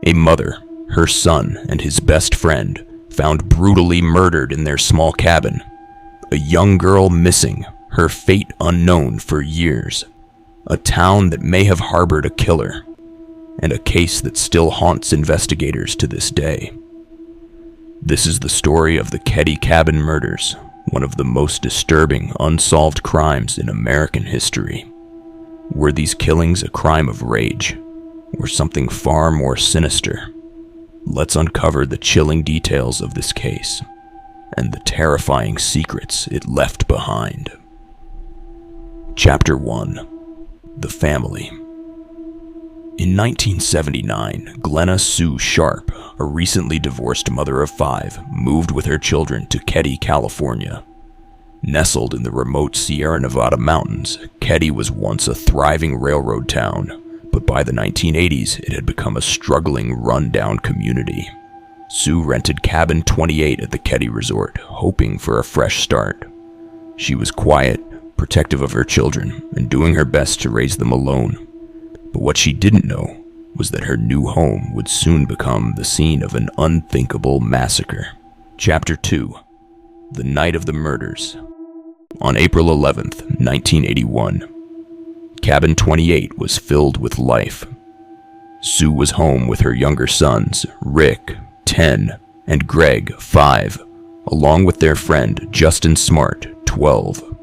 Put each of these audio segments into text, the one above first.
A mother, her son, and his best friend found brutally murdered in their small cabin. A young girl missing, her fate unknown for years. A town that may have harbored a killer, and a case that still haunts investigators to this day. This is the story of the Keddie Cabin Murders, one of the most disturbing unsolved crimes in American history. Were these killings a crime of rage, or something far more sinister? Let's uncover the chilling details of this case, and the terrifying secrets it left behind. Chapter 1. The Family. In 1979, Glenna Sue Sharp, a recently divorced mother of 5, moved with her children to Keddie, California. Nestled in the remote Sierra Nevada mountains, Keddie was once a thriving railroad town, but by the 1980s, it had become a struggling, run-down community. Sue rented Cabin 28 at the Keddie Resort, hoping for a fresh start. She was quiet, protective of her children, and doing her best to raise them alone. But what she didn't know was that her new home would soon become the scene of an unthinkable massacre. Chapter 2. The Night of the Murders. On April 11th, 1981, Cabin 28 was filled with life. Sue was home with her younger sons, Rick, 10, and Greg, 5, along with their friend Justin Smart, 12.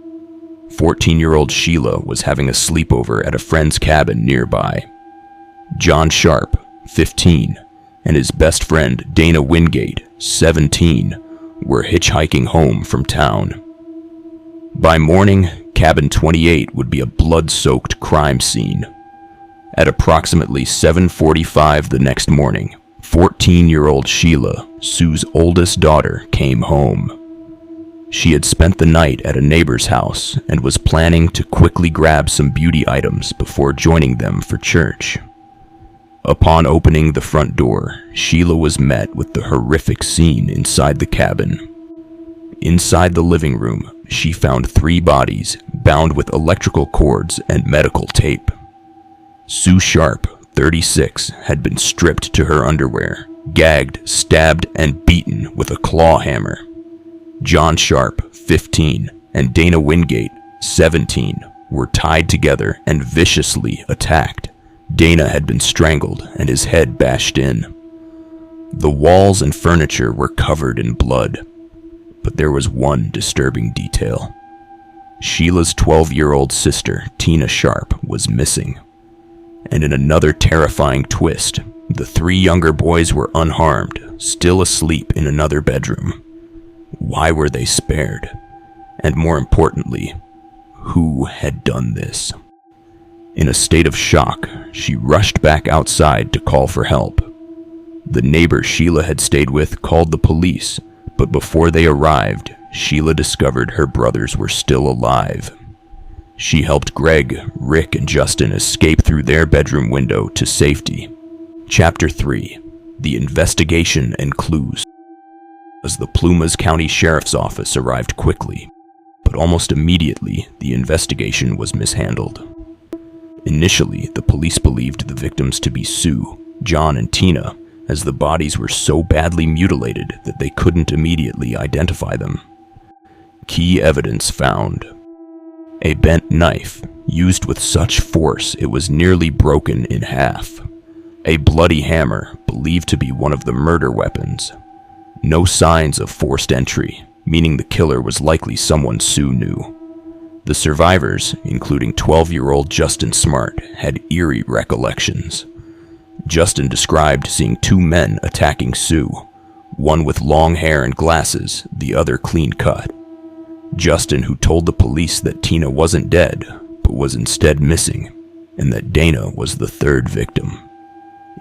14-year-old Sheila was having a sleepover at a friend's cabin nearby. John Sharp, 15, and his best friend Dana Wingate, 17, were hitchhiking home from town. By morning, Cabin 28 would be a blood-soaked crime scene. At approximately 7:45 the next morning, 14-year-old Sheila, Sue's oldest daughter, came home. She had spent the night at a neighbor's house and was planning to quickly grab some beauty items before joining them for church. Upon opening the front door, Sheila was met with the horrific scene inside the cabin. Inside the living room, she found 3 bodies bound with electrical cords and medical tape. Sue Sharp, 36, had been stripped to her underwear, gagged, stabbed, and beaten with a claw hammer. John Sharp, 15, and Dana Wingate, 17, were tied together and viciously attacked. Dana had been strangled and his head bashed in. The walls and furniture were covered in blood, but there was one disturbing detail. Sheila's 12-year-old sister, Tina Sharp, was missing. And in another terrifying twist, the 3 younger boys were unharmed, still asleep in another bedroom. Why were they spared? And more importantly, who had done this? In a state of shock, she rushed back outside to call for help. The neighbor Sheila had stayed with called the police, but before they arrived, Sheila discovered her brothers were still alive. She helped Greg, Rick, and Justin escape through their bedroom window to safety. Chapter 3. The Investigation and Clues. As the Plumas County Sheriff's Office arrived quickly, but almost immediately the investigation was mishandled. Initially, the police believed the victims to be Sue, John, and Tina, as the bodies were so badly mutilated that they couldn't immediately identify them. Key evidence found: a bent knife, used with such force it was nearly broken in half. A bloody hammer, believed to be one of the murder weapons. No signs of forced entry, meaning the killer was likely someone Sue knew. The survivors, including 12-year-old Justin Smart, had eerie recollections. Justin described seeing 2 men attacking Sue, one with long hair and glasses, the other clean-cut. Justin, who told the police that Tina wasn't dead, but was instead missing, and that Dana was the 3rd victim.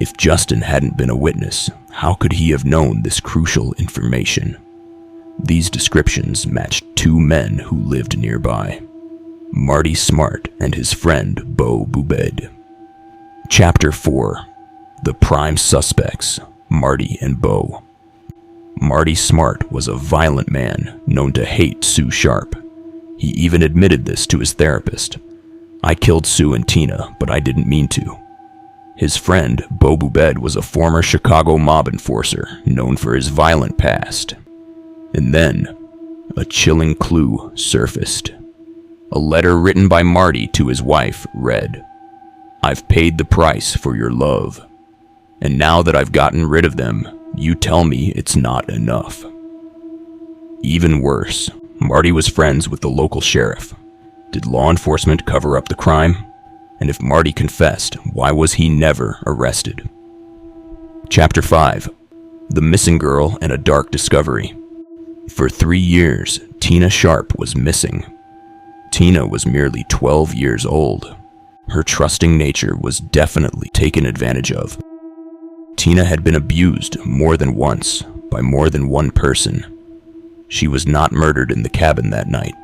If Justin hadn't been a witness, how could he have known this crucial information? These descriptions matched 2 men who lived nearby: Marty Smart and his friend Beau Boubed. Chapter 4. The Prime Suspects, Marty and Beau. Marty Smart was a violent man known to hate Sue Sharp. He even admitted this to his therapist. "I killed Sue and Tina, but I didn't mean to." His friend, Bo Bubed, was a former Chicago mob enforcer known for his violent past. And then, a chilling clue surfaced. A letter written by Marty to his wife read, "I've paid the price for your love. And now that I've gotten rid of them, you tell me it's not enough." Even worse, Marty was friends with the local sheriff. Did law enforcement cover up the crime? And if Marty confessed, why was he never arrested? Chapter 5. The Missing Girl and a Dark Discovery. For 3 years, Tina Sharp was missing. Tina was merely 12 years old. Her trusting nature was definitely taken advantage of. Tina had been abused more than once by more than one person. She was not murdered in the cabin that night.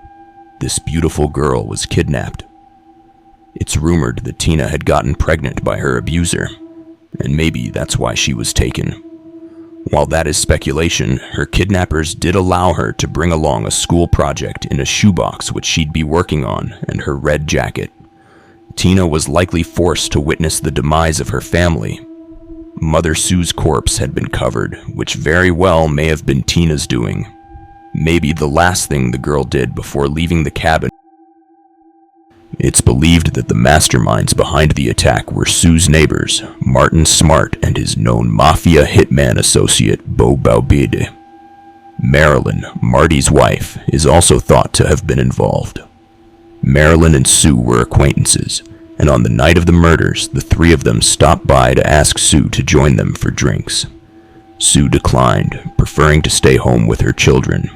This beautiful girl was kidnapped. It's rumored that Tina had gotten pregnant by her abuser, and maybe that's why she was taken. While that is speculation, her kidnappers did allow her to bring along a school project in a shoebox which she'd be working on and her red jacket. Tina was likely forced to witness the demise of her family. Mother Sue's corpse had been covered, which very well may have been Tina's doing. Maybe the last thing the girl did before leaving the cabin. It's believed that the masterminds behind the attack were Sue's neighbors, Martin Smart and his known mafia hitman associate, Bo Bubed. Marilyn, Marty's wife, is also thought to have been involved. Marilyn and Sue were acquaintances, and on the night of the murders, the three of them stopped by to ask Sue to join them for drinks. Sue declined, preferring to stay home with her children.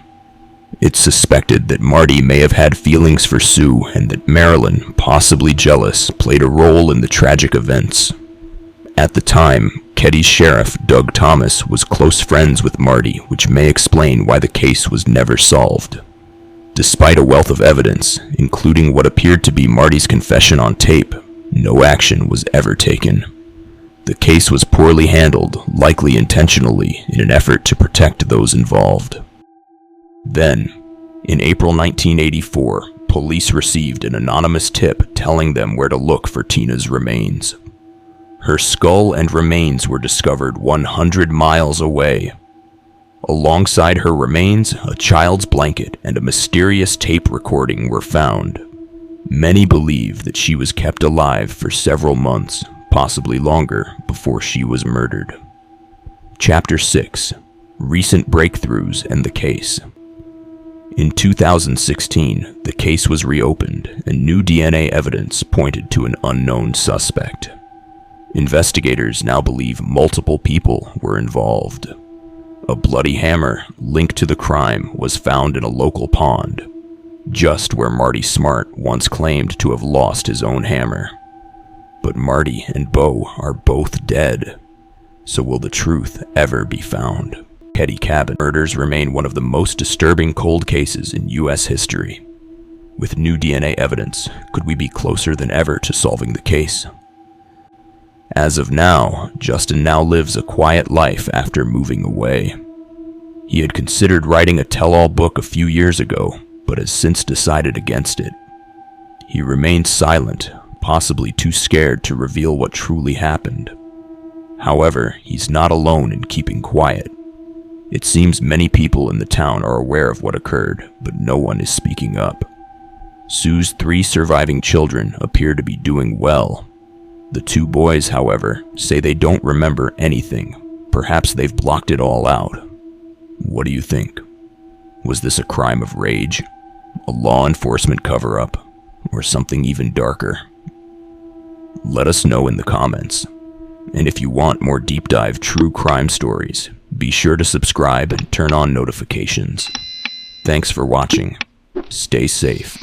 It's suspected that Marty may have had feelings for Sue and that Marilyn, possibly jealous, played a role in the tragic events. At the time, Keddie's sheriff, Doug Thomas, was close friends with Marty, which may explain why the case was never solved. Despite a wealth of evidence, including what appeared to be Marty's confession on tape, no action was ever taken. The case was poorly handled, likely intentionally, in an effort to protect those involved. Then, in April 1984, police received an anonymous tip telling them where to look for Tina's remains. Her skull and remains were discovered 100 miles away. Alongside her remains, a child's blanket and a mysterious tape recording were found. Many believe that she was kept alive for several months, possibly longer, before she was murdered. Chapter 6. Recent Breakthroughs and the Case. In 2016, the case was reopened, and new DNA evidence pointed to an unknown suspect. Investigators now believe multiple people were involved. A bloody hammer linked to the crime was found in a local pond, just where Marty Smart once claimed to have lost his own hammer. But Marty and Bo are both dead, so will the truth ever be found? Keddie Cabin Murders remain one of the most disturbing cold cases in U.S. history. With new DNA evidence, could we be closer than ever to solving the case? As of now, Justin now lives a quiet life after moving away. He had considered writing a tell-all book a few years ago, but has since decided against it. He remains silent, possibly too scared to reveal what truly happened. However, he's not alone in keeping quiet. It seems many people in the town are aware of what occurred, but no one is speaking up. Sue's 3 surviving children appear to be doing well. The 2 boys, however, say they don't remember anything. Perhaps they've blocked it all out. What do you think? Was this a crime of rage, a law enforcement cover-up, or something even darker? Let us know in the comments. And if you want more deep-dive true crime stories, be sure to subscribe and turn on notifications. Thanks for watching. Stay safe.